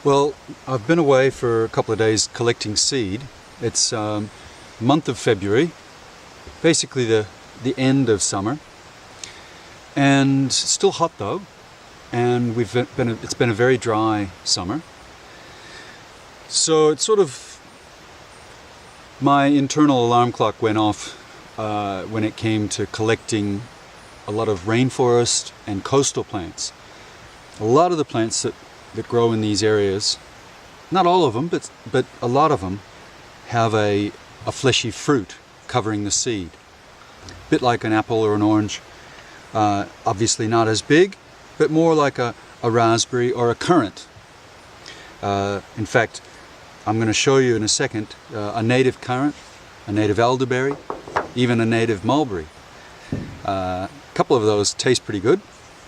Well, I've been away for a couple of days collecting seed. It's month of February, basically the end of summer, and still hot though, and it's been a very dry summer. So it's sort of, my internal alarm clock went off when it came to collecting a lot of rainforest and coastal plants. A lot of the plants that grow in these areas, not all of them, but a lot of them have a fleshy fruit covering the seed. A bit like an apple or an orange. Obviously not as big, but more like a raspberry or a currant. In fact, I'm going to show you in a second a native currant, a native elderberry, even a native mulberry. A couple of those taste pretty good.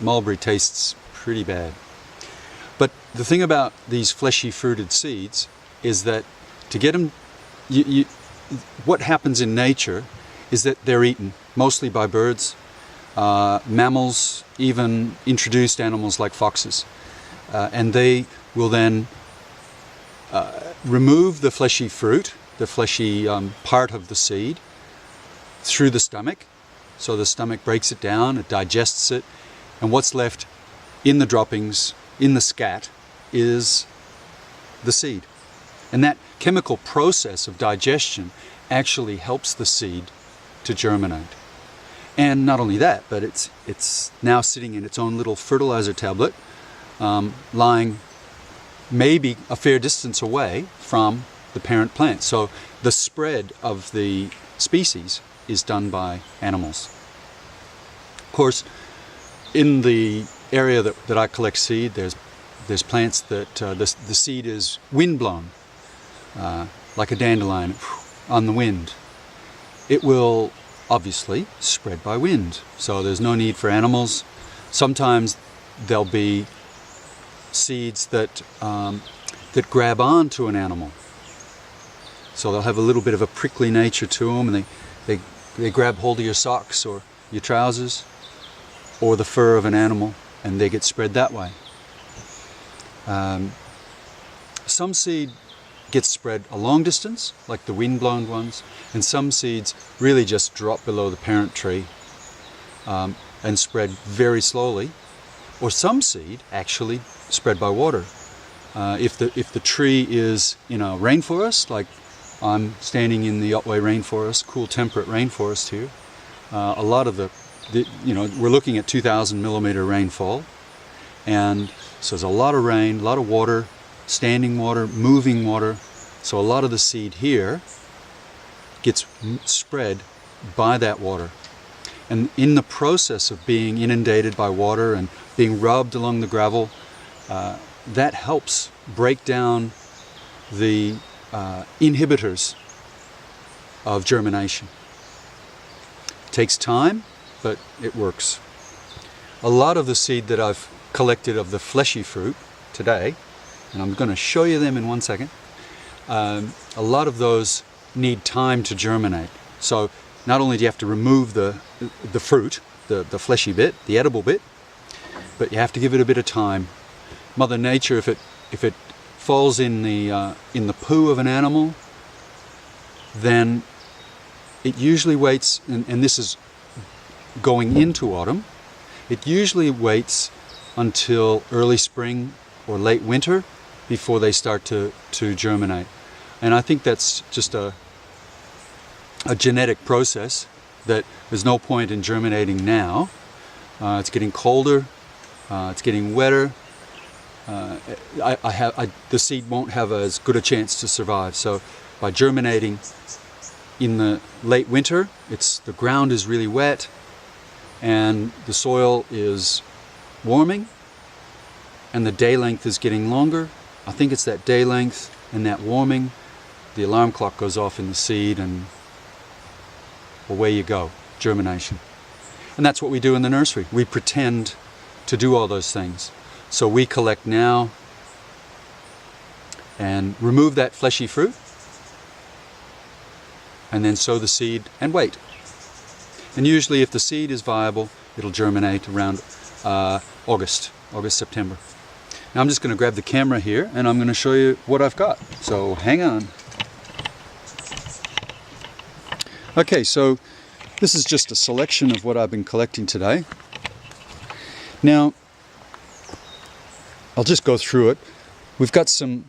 Mulberry tastes pretty bad. But the thing about these fleshy fruited seeds is that to get them, what happens in nature is that they're eaten mostly by birds, mammals, even introduced animals like foxes. And they will then remove the fleshy fruit, the fleshy part of the seed, through the stomach. So the stomach breaks it down, it digests it, and what's left in the droppings, in the scat, is the seed. And that chemical process of digestion actually helps the seed to germinate. And not only that, but it's now sitting in its own little fertilizer tablet, lying maybe a fair distance away from the parent plant. So the spread of the species is done by animals. Of course, in the area that I collect seed, there's plants that the seed is wind-blown, like a dandelion on the wind. It will obviously spread by wind, so there's no need for animals. Sometimes there'll be seeds that grab on to an animal, so they'll have a little bit of a prickly nature to them, and they grab hold of your socks or your trousers or the fur of an animal, and they get spread that way. Some seed gets spread a long distance, like the wind-blown ones, and some seeds really just drop below the parent tree and spread very slowly, or some seed actually spread by water. If the tree is in a rainforest, like I'm standing in the Otway rainforest, cool temperate rainforest here, a lot of we're looking at 2,000 millimeter rainfall, and so there's a lot of rain, a lot of water, standing water, moving water. So a lot of the seed here gets spread by that water. And in the process of being inundated by water and being rubbed along the gravel, that helps break down the inhibitors of germination. It takes time, but it works. A lot of the seed that I've collected of the fleshy fruit today, and I'm going to show you them in one second, a lot of those need time to germinate. So not only do you have to remove the fruit, the fleshy bit, the edible bit, but you have to give it a bit of time. Mother Nature, if it falls in the poo of an animal, then it usually waits, and this is going into autumn, it usually waits until early spring or late winter before they start to germinate. And I think that's just a genetic process that there's no point in germinating now. It's getting colder, it's getting wetter. The seed won't have as good a chance to survive. So by germinating in the late winter, the ground is really wet and the soil is warming and the day length is getting longer. I think it's that day length and that warming. The alarm clock goes off in the seed and away you go, germination. And that's what we do in the nursery. We pretend to do all those things. So we collect now and remove that fleshy fruit and then sow the seed and wait. And usually if the seed is viable, it'll germinate around August, September. Now I'm just going to grab the camera here and I'm going to show you what I've got. So hang on. Okay, so this is just a selection of what I've been collecting today. Now, I'll just go through it. We've got some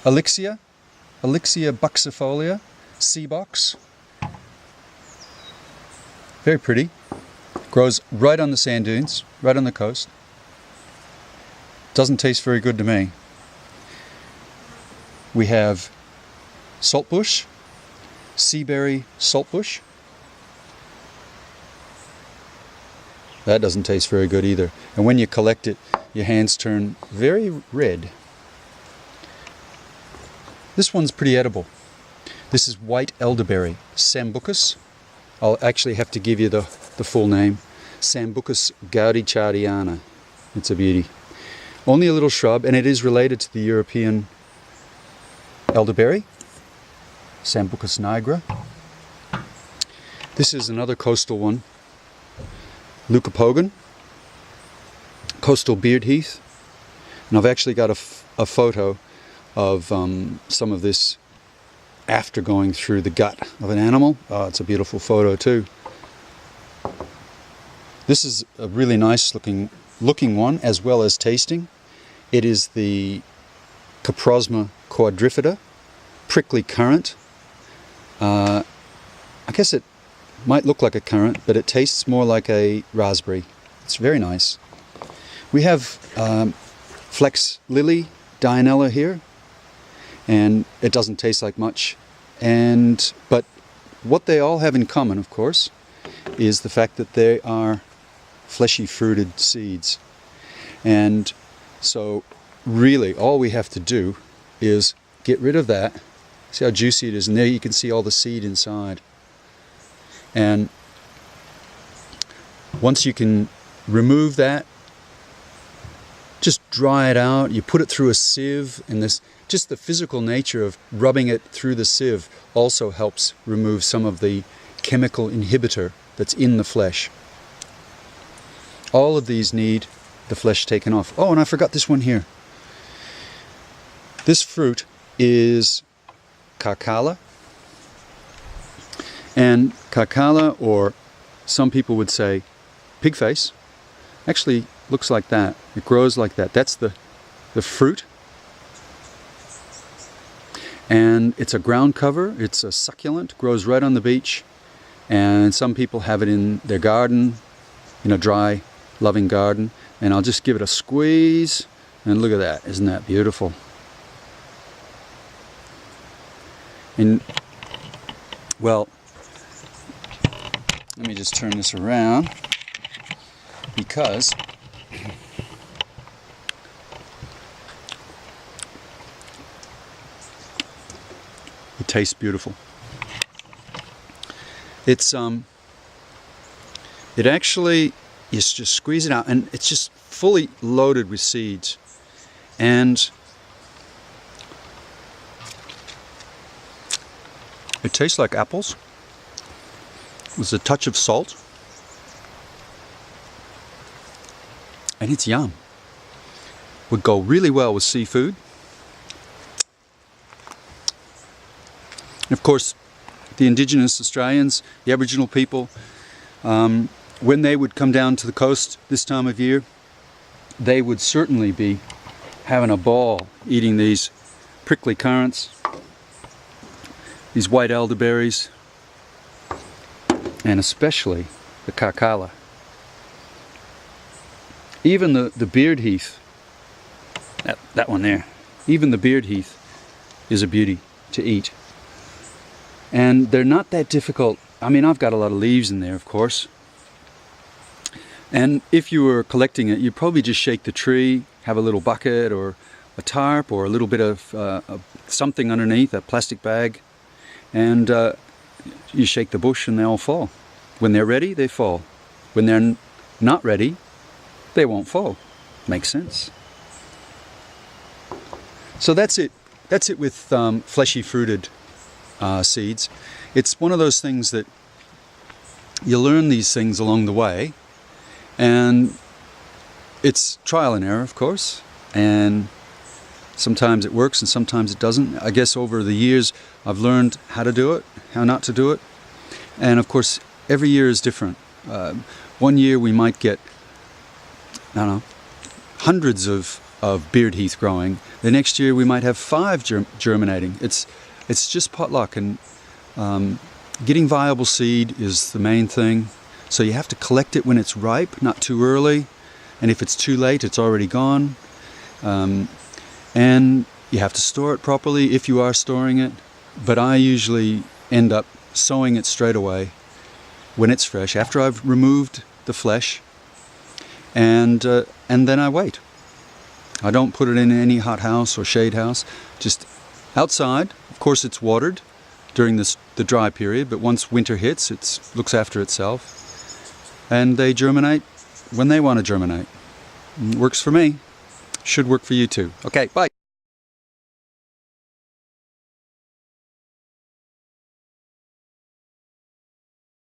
Elixia buxifolia, sea box. Very pretty. Grows right on the sand dunes, right on the coast. Doesn't taste very good to me. We have saltbush, seaberry saltbush. That doesn't taste very good either. And when you collect it, your hands turn very red. This one's pretty edible. This is white elderberry, Sambucus. I'll actually have to give you the full name. Sambucus gaudichariana. It's a beauty. Only a little shrub, and it is related to the European elderberry, Sambucus nigra. This is another coastal one, Leucopogon, coastal beard heath. And I've actually got a photo of some of this after going through the gut of an animal. Oh, it's a beautiful photo too. This is a really nice looking one, as well as tasting. It is the Caprosma quadrifida, prickly currant. I guess it might look like a currant, but it tastes more like a raspberry. It's very nice. We have flex lily Dianella here, and it doesn't taste like much. But what they all have in common, of course, is the fact that they are fleshy fruited seeds. And so really all we have to do is get rid of that. See how juicy it is, and there you can see all the seed inside. And once you can remove that, just dry it out. You put it through a sieve, and just the physical nature of rubbing it through the sieve also helps remove some of the chemical inhibitor that's in the flesh. All of these need the flesh taken off. Oh, and I forgot this one here. This fruit is Cacala. And Cacala, or some people would say pig face, actually looks like that. It grows like that. That's the fruit. And it's a ground cover. It's a succulent, grows right on the beach. And some people have it in their garden, in a dry, loving garden. And I'll just give it a squeeze, and look at that. Isn't that beautiful? And, well, let me just turn this around, because it tastes beautiful. It actually, you just squeeze it out, and it's just fully loaded with seeds. And it tastes like apples with a touch of salt. And it's yum. Would go really well with seafood. And of course, the indigenous Australians, the Aboriginal people, when they would come down to the coast this time of year, they would certainly be having a ball eating these prickly currants, these white elderberries, and especially the Cacala. Even the beard heath, that one there, even the beard heath is a beauty to eat. And they're not that difficult. I mean, I've got a lot of leaves in there, of course. And if you were collecting it, you'd probably just shake the tree, have a little bucket or a tarp or a little bit of something underneath, a plastic bag, and you shake the bush and they all fall. When they're ready, they fall. When they're not ready, they won't fall. Makes sense. So that's it. That's it with fleshy fruited seeds. It's one of those things that you learn these things along the way, and it's trial and error, of course, and sometimes it works and sometimes it doesn't. I guess over the years I've learned how to do it, how not to do it, and of course every year is different. One year we might get, I don't know, hundreds of beard heath growing. The next year we might have 5 germinating. It's just potluck, and getting viable seed is the main thing. So you have to collect it when it's ripe, not too early, and if it's too late it's already gone. And you have to store it properly if you are storing it, but I usually end up sowing it straight away when it's fresh, after I've removed the flesh, and then I wait. I don't put it in any hot house or shade house, just outside. Of course it's watered during the dry period, but once winter hits it looks after itself, and they germinate when they want to germinate. It works for me. Should work for you too. Okay, bye.